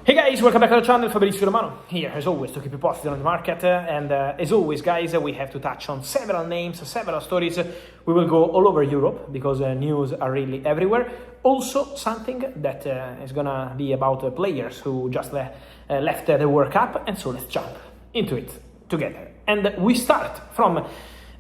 Hey guys, welcome back to the channel. Fabrizio Romano here as always to keep you posted on the market, and as always guys, we have to touch on several names, several stories. We will go all over Europe because news are really everywhere. Also something that is gonna be about players who just left the World Cup, and so let's jump into it together. And we start from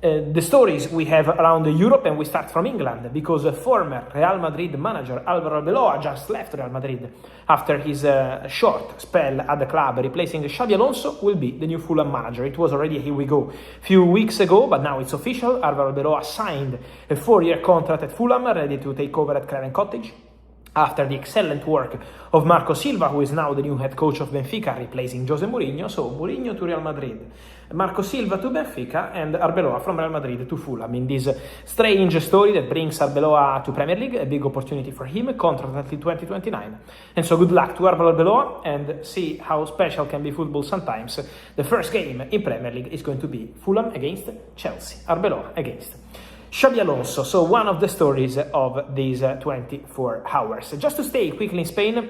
the stories we have around Europe, and we start from England because former Real Madrid manager Álvaro Arbeloa just left Real Madrid after his short spell at the club, replacing Xabi Alonso will be the new Fulham manager. It was already, here we go, a few weeks ago, but now it's official. Álvaro Arbeloa signed a 4-year contract at Fulham, ready to take over at Craven Cottage after the excellent work of Marco Silva, who is now the new head coach of Benfica, replacing Jose Mourinho. So Mourinho to Real Madrid, Marco Silva to Benfica, and Arbeloa from Real Madrid to Fulham in this strange story that brings Arbeloa to Premier League, a big opportunity for him, a contract until 2029. And so good luck to Álvaro Arbeloa, and see how special can be football sometimes. The first game in Premier League is going to be Fulham against Chelsea, Arbeloa against Xabi Alonso. So one of the stories of these 24 hours. Just to stay quickly in Spain,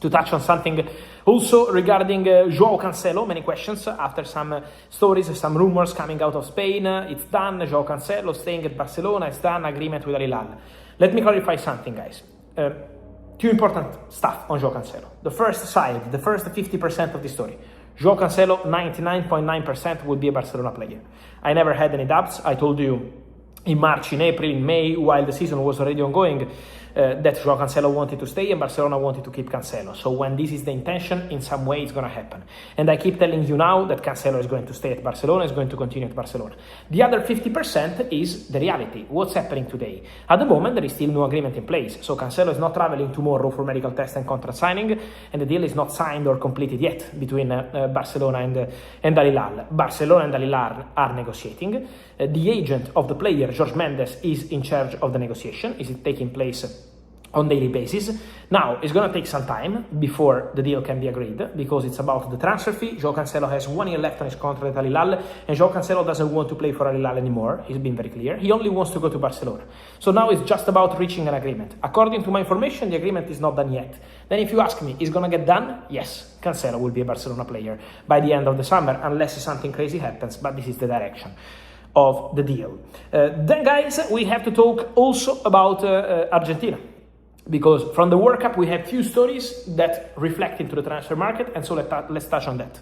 to touch on something also regarding João Cancelo. Many questions after some stories, some rumors coming out of Spain. It's done, João Cancelo staying at Barcelona, it's done, agreement with Al Hilal. Let me clarify something, guys. Two important stuff on João Cancelo. The first side, the first 50% of the story. João Cancelo, 99.9% would be a Barcelona player. I never had any doubts. I told you in March, in April, in May, while the season was already ongoing, that João Cancelo wanted to stay and Barcelona wanted to keep Cancelo. So when this is the intention, in some way it's going to happen. And I keep telling you now that Cancelo is going to stay at Barcelona, is going to continue at Barcelona. The other 50% is the reality. What's happening today? At the moment, there is still no agreement in place. So Cancelo is not traveling tomorrow for medical test and contract signing, and the deal is not signed or completed yet between Barcelona and Al Hilal. Barcelona and Al Hilal are negotiating. The agent of the player, Jorge Mendes, is in charge of the negotiation. Is it taking place on daily basis? Now, it's going to take some time before the deal can be agreed because it's about the transfer fee. João Cancelo has 1 year left on his contract at Al Hilal, and João Cancelo doesn't want to play for Al Hilal anymore. He's been very clear. He only wants to go to Barcelona. So now it's just about reaching an agreement. According to my information, the agreement is not done yet. Then if you ask me, is going to get done? Yes, Cancelo will be a Barcelona player by the end of the summer, unless something crazy happens, but this is the direction of the deal. Then guys, we have to talk also about Argentina, because from the World Cup we have few stories that reflect into the transfer market, and so let's touch on that.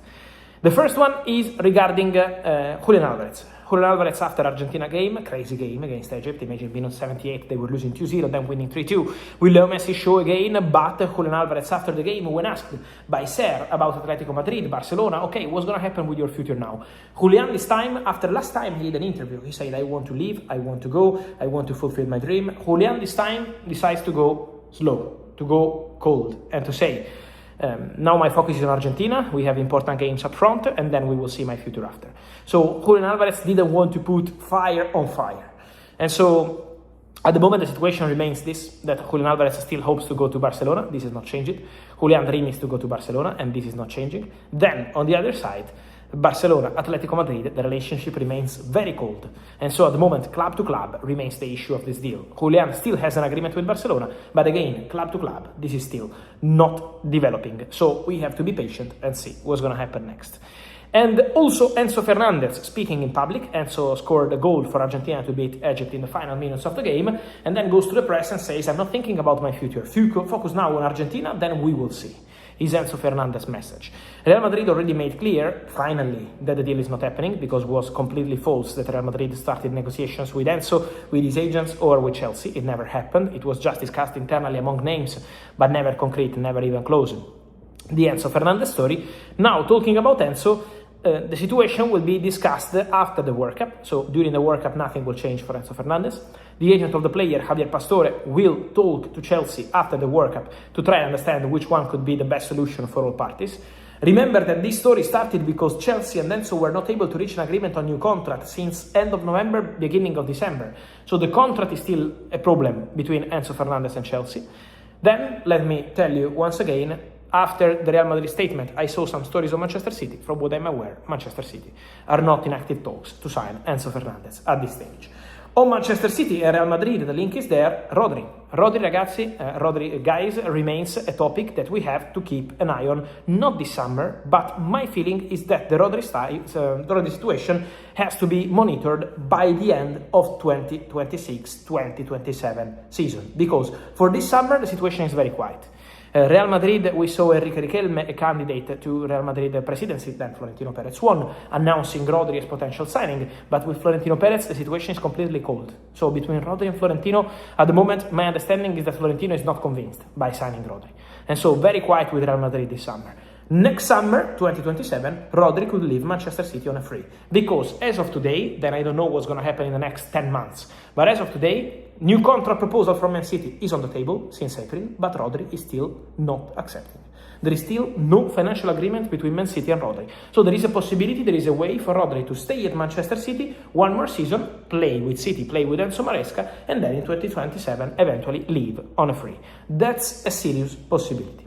The first one is regarding Julián Álvarez. Julián Álvarez after Argentina game, crazy game against Egypt. Imagine being on 78, they were losing 2-0, then winning 3-2. We Leo Messi show again, but Julián Álvarez after the game, when asked by Ser about Atletico Madrid, Barcelona, okay, what's going to happen with your future now? Julián this time, after last time he did an interview, he said, I want to leave, I want to go, I want to fulfill my dream. Julián this time decides to go slow, to go cold, and to say, now my focus is on Argentina, we have important games up front, and then we will see my future after. So Julián Álvarez didn't want to put fire on fire. And so at the moment the situation remains this, that Julián Álvarez still hopes to go to Barcelona. This is not changing. Julián's dream is to go to Barcelona, and this is not changing. Then on the other side, Barcelona, Atletico Madrid, the relationship remains very cold. And so at the moment, club to club remains the issue of this deal. Julián still has an agreement with Barcelona, but again, club to club, this is still not developing. So we have to be patient and see what's going to happen next. And also Enzo Fernandez speaking in public. Enzo scored a goal for Argentina to beat Egypt in the final minutes of the game, and then goes to the press and says, I'm not thinking about my future. Focus now on Argentina, then we will see. Is Enzo Fernandez's message. Real Madrid already made clear, finally, that the deal is not happening, because it was completely false that Real Madrid started negotiations with Enzo, with his agents, or with Chelsea. It never happened. It was just discussed internally among names, but never concrete, never even close. The Enzo Fernandez story. Now, talking about Enzo, the situation will be discussed after the World Cup. So during the World Cup, nothing will change for Enzo Fernandez. The agent of the player, Javier Pastore, will talk to Chelsea after the World Cup to try and understand which one could be the best solution for all parties. Remember that this story started because Chelsea and Enzo were not able to reach an agreement on new contract since end of November, beginning of December. So the contract is still a problem between Enzo Fernandez and Chelsea. Then, let me tell you once again, after the Real Madrid statement, I saw some stories of Manchester City. From what I'm aware, Manchester City are not in active talks to sign Enzo Fernandez at this stage. On Manchester City and Real Madrid, the link is there. Rodri, ragazzi, Rodri, guys, remains a topic that we have to keep an eye on, not this summer, but my feeling is that the Rodri situation has to be monitored by the end of 2026-2027 season, because for this summer, the situation is very quiet. Real Madrid, we saw Enrique Riquelme, a candidate to Real Madrid presidency, then Florentino Perez won, announcing Rodri as potential signing, but with Florentino Perez, the situation is completely cold. So between Rodri and Florentino, at the moment, my understanding is that Florentino is not convinced by signing Rodri. And so very quiet with Real Madrid this summer. Next summer, 2027, Rodri could leave Manchester City on a free. Because as of today, then I don't know what's going to happen in the next 10 months, but as of today, new contract proposal from Man City is on the table since April, but Rodri is still not accepting. There is still no financial agreement between Man City and Rodri. So there is a possibility, there is a way for Rodri to stay at Manchester City one more season, play with City, play with Enzo Maresca, and then in 2027 eventually leave on a free. That's a serious possibility.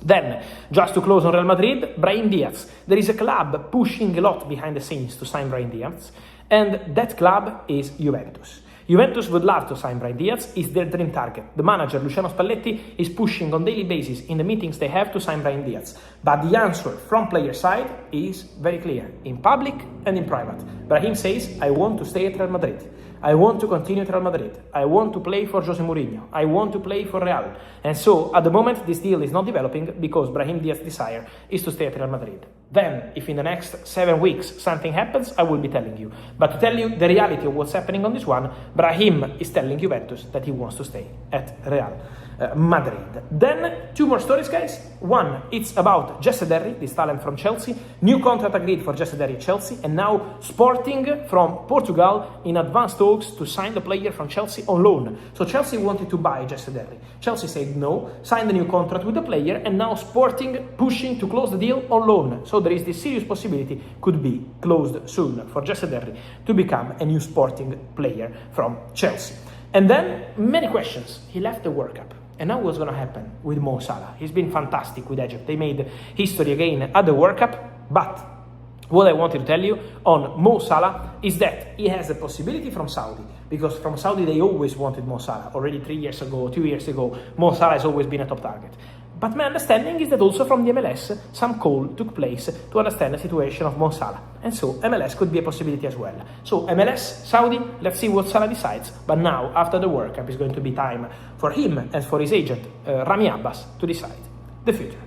Then, just to close on Real Madrid, Brahim Diaz. There is a club pushing a lot behind the scenes to sign Brahim Diaz, and that club is Juventus. Juventus would love to sign Brahim Diaz, is their dream target. The manager, Luciano Spalletti, is pushing on daily basis in the meetings they have to sign Brahim Diaz. But the answer from player side is very clear, in public and in private. Brahim says, I want to stay at Real Madrid. I want to continue at Real Madrid. I want to play for Jose Mourinho. I want to play for Real. And so, at the moment, this deal is not developing because Brahim Diaz's desire is to stay at Real Madrid. Then, if in the next 7 weeks something happens, I will be telling you. But to tell you the reality of what's happening on this one, Brahim is telling Juventus that he wants to stay at Real Madrid. Then, 2 more stories, guys. One, it's about Jesse Derry, this talent from Chelsea. New contract agreed for Jesse Derry at Chelsea. And now, Sporting from Portugal in advanced talks to sign the player from Chelsea on loan. So Chelsea wanted to buy Jesse Derry. Chelsea said no, signed a new contract with the player, and now Sporting pushing to close the deal on loan. So there is this serious possibility could be closed soon for Jesse Derry to become a new Sporting player from Chelsea. And then, many questions. He left the World Cup. And now what's going to happen with Mo Salah? He's been fantastic with Egypt. They made history again at the World Cup. But what I wanted to tell you on Mo Salah is that he has a possibility from Saudi. Because from Saudi they always wanted Mo Salah. Already 3 years ago, 2 years ago, Mo Salah has always been a top target. But my understanding is that also from the MLS, some call took place to understand the situation of Mo Salah. And so MLS could be a possibility as well. So MLS, Saudi, let's see what Salah decides. But now, after the World Cup, it's going to be time for him and for his agent, Rami Abbas, to decide the future.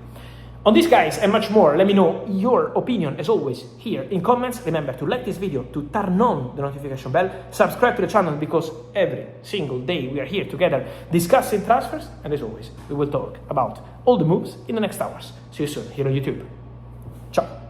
On this, guys, and much more, let me know your opinion, as always, here in comments. Remember to like this video, to turn on the notification bell, subscribe to the channel, because every single day we are here together discussing transfers, and as always, we will talk about all the moves in the next hours. See you soon here on YouTube. Ciao.